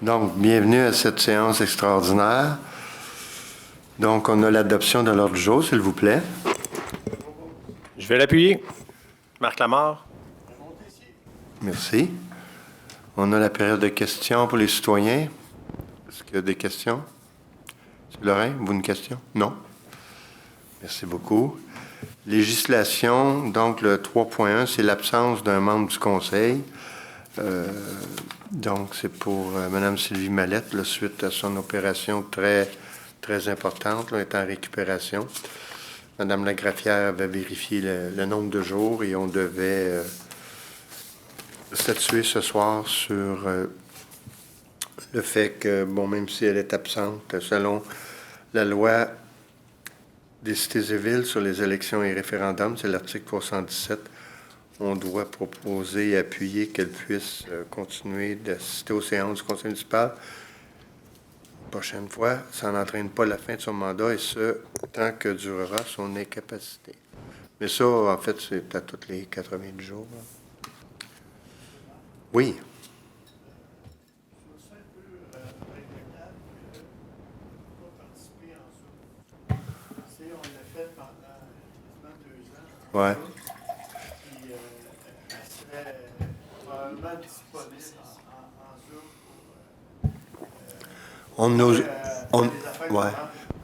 Donc, bienvenue à cette séance extraordinaire. Donc, on a l'adoption de l'ordre du jour, s'il vous plaît. Je vais l'appuyer. Marc Lamarre. Merci. On a la période de questions pour les citoyens. Est-ce qu'il y a des questions? M. Lorrain, vous une question? Non? Merci beaucoup. Législation, donc le 3.1, c'est l'absence d'un membre du Conseil. Donc, c'est pour Mme Sylvie Mallette, là, suite à son opération très importante, là, est en récupération. Mme Lagrafière avait vérifié le nombre de jours et on devait statuer ce soir sur le fait que, bon, même si elle est absente, selon la loi des cités et villes sur les élections et référendums, c'est l'article 317, on doit proposer et appuyer qu'elle puisse continuer d'assister aux séances du conseil municipal. Prochaine fois, ça n'entraîne pas la fin de son mandat et ce, tant que durera son incapacité. Mais ça, en fait, c'est à tous les 90 jours. Oui. Ouais. Puis, elle serait probablement disponible en Zoom pour On nous, les affaires ouais.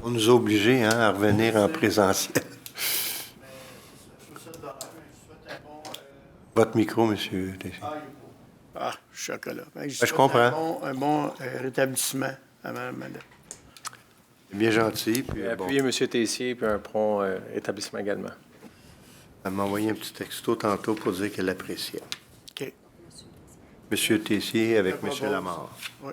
On nous a obligés à revenir en présentiel. Mais je trouve ça dommage. Je souhaite un bon... Votre micro, monsieur Tessier. il est beau. Ah, chocolat. Je comprends. Un bon rétablissement à Mme Mallette. Bien gentil. Puis, Appuyer M. Tessier, puis un prompt établissement également. Elle m'a envoyé un petit texto tantôt pour dire qu'elle appréciait. OK. Monsieur Tessier avec Je M. propose. Lamarre. Oui.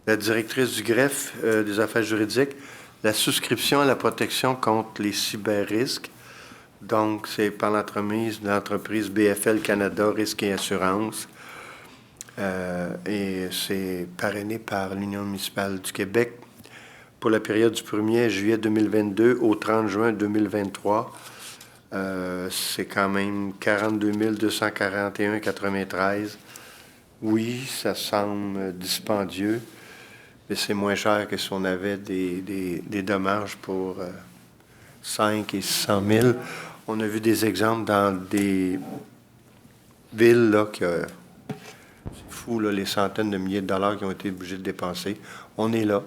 La directrice du greffe des affaires juridiques, la souscription à la protection contre les cyberrisques. Donc, c'est par l'entremise de l'entreprise BFL Canada Risques et Assurances. Et c'est parrainé par l'Union municipale du Québec pour la période du 1er juillet 2022 au 30 juin 2023. C'est quand même 42 241,93. Oui, ça semble dispendieux, mais c'est moins cher que si on avait des dommages pour 5 et 600 000. On a vu des exemples dans des villes là, que c'est fou, là, les centaines de milliers de dollars qui ont été obligés de dépenser. On est là.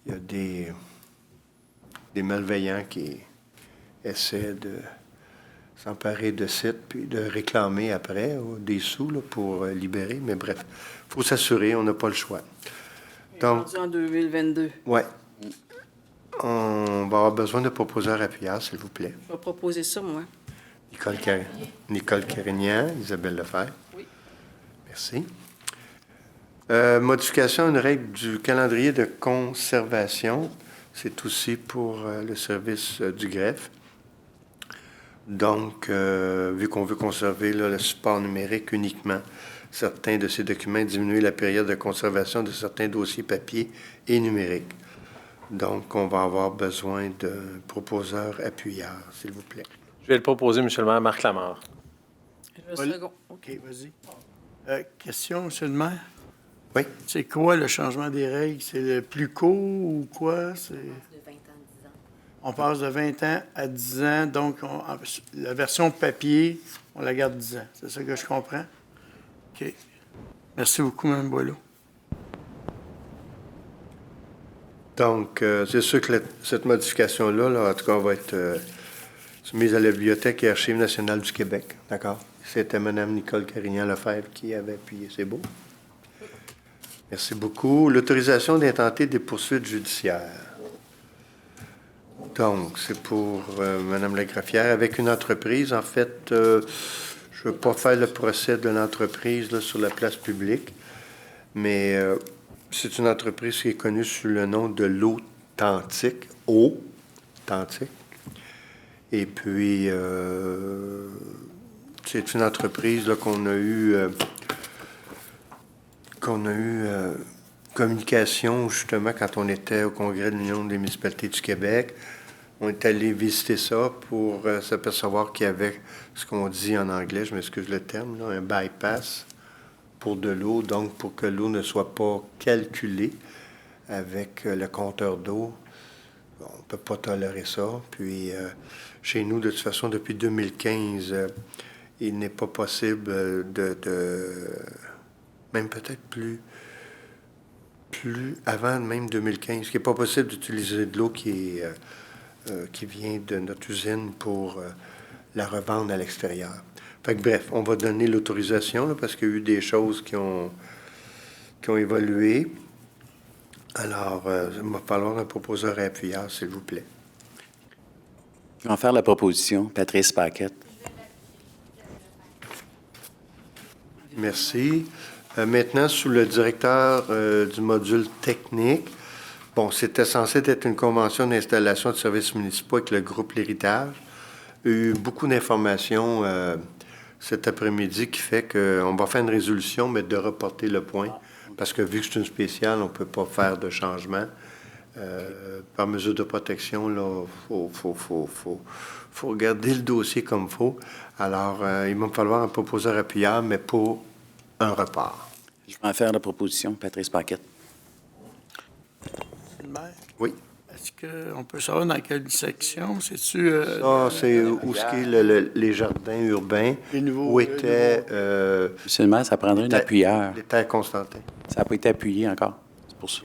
Il y a des malveillants qui essaient de s'emparer de sites puis de réclamer après des sous là, pour libérer. Mais bref, il faut s'assurer, on n'a pas le choix. Donc, Rendu en 2022. oui. On va avoir besoin de proposeurs appuyeurs, s'il vous plaît. Je vais proposer ça, moi. Nicole Carignan, Isabelle Lefebvre. Oui. Merci. Modification à une règle du calendrier de conservation. C'est aussi pour le service du greffe. Donc, vu qu'on veut conserver là, le support numérique uniquement, certains de ces documents, diminuer la période de conservation de certains dossiers papier et numériques. Donc, on va avoir besoin d'un proposeur appuyeur, s'il vous plaît. Je vais le proposer, M. le maire, Marc Lamarre. Le Paul. second. OK, vas-y. Question, M. le maire? Oui. C'est quoi le changement des règles? C'est le plus court ou quoi? C'est... De 20 ans à 10 ans. On passe de 20 ans à 10 ans, donc la version papier, on la garde 10 ans. C'est ça que je comprends? OK. Merci beaucoup, Mme Boileau. Donc, c'est sûr que cette modification-là, là, en tout cas, va être soumise à la Bibliothèque et Archives nationales du Québec. D'accord? C'était Mme Nicole Carignan-Lefebvre qui avait appuyé. C'est beau? Merci beaucoup. L'autorisation d'intenter des poursuites judiciaires. Donc, c'est pour Mme Lagrafière. Avec une entreprise, en fait, je ne veux pas faire le procès de l'entreprise là, sur la place publique, mais c'est une entreprise qui est connue sous le nom de l'Authentique. Authentique. Et puis, c'est une entreprise là, qu'on a eu communication, justement, quand on était au Congrès de l'Union des municipalités du Québec. On est allé visiter ça pour s'apercevoir qu'il y avait ce qu'on dit en anglais, je m'excuse le terme, là, un bypass pour de l'eau, donc pour que l'eau ne soit pas calculée avec le compteur d'eau. On ne peut pas tolérer ça. Puis, chez nous, de toute façon, depuis 2015, il n'est pas possible même peut-être plus avant même 2015, il n'est pas possible d'utiliser de l'eau qui vient de notre usine pour la revendre à l'extérieur. Fait que, bref, on va donner l'autorisation là, parce qu'il y a eu des choses qui ont évolué. Alors, il va falloir un proposeur et appuyeur, s'il vous plaît. Je vais en faire la proposition. Patrice Paquette. Merci. Maintenant, sous le directeur du module technique, bon, c'était censé être une convention d'installation de services municipaux avec le groupe L'Héritage. Il y a eu beaucoup d'informations cet après-midi qui fait qu'on va faire une résolution, mais de reporter le point, parce que vu que c'est une spéciale, on ne peut pas faire de changement. Par mesure de protection, là, faut regarder le dossier comme il faut. Alors, il va me falloir un proposeur appuyeur, mais pour un report. Je vais en faire la proposition. Patrice Paquette. Le maire, Oui. est-ce qu'on peut savoir dans quelle section? C'est-tu... Ça, c'est où ce qui est les jardins urbains, Les nouveaux- où était Monsieur le maire, ça prendrait un appuyeur. les terres Constantin. Ça n'a pas été appuyé encore. C'est pour ça.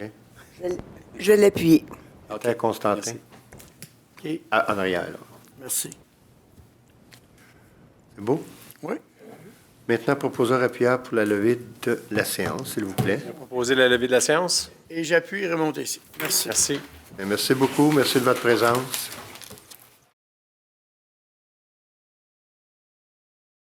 OK. Je l'appuie. Terre Constantin, OK, en arrière, là. merci. C'est beau? Oui. Maintenant, proposeur appuyeur pour la levée de la séance, s'il vous plaît. Proposer la levée de la séance. Et j'appuie Raymond Tessier. Merci. Merci. Merci beaucoup. Merci de votre présence.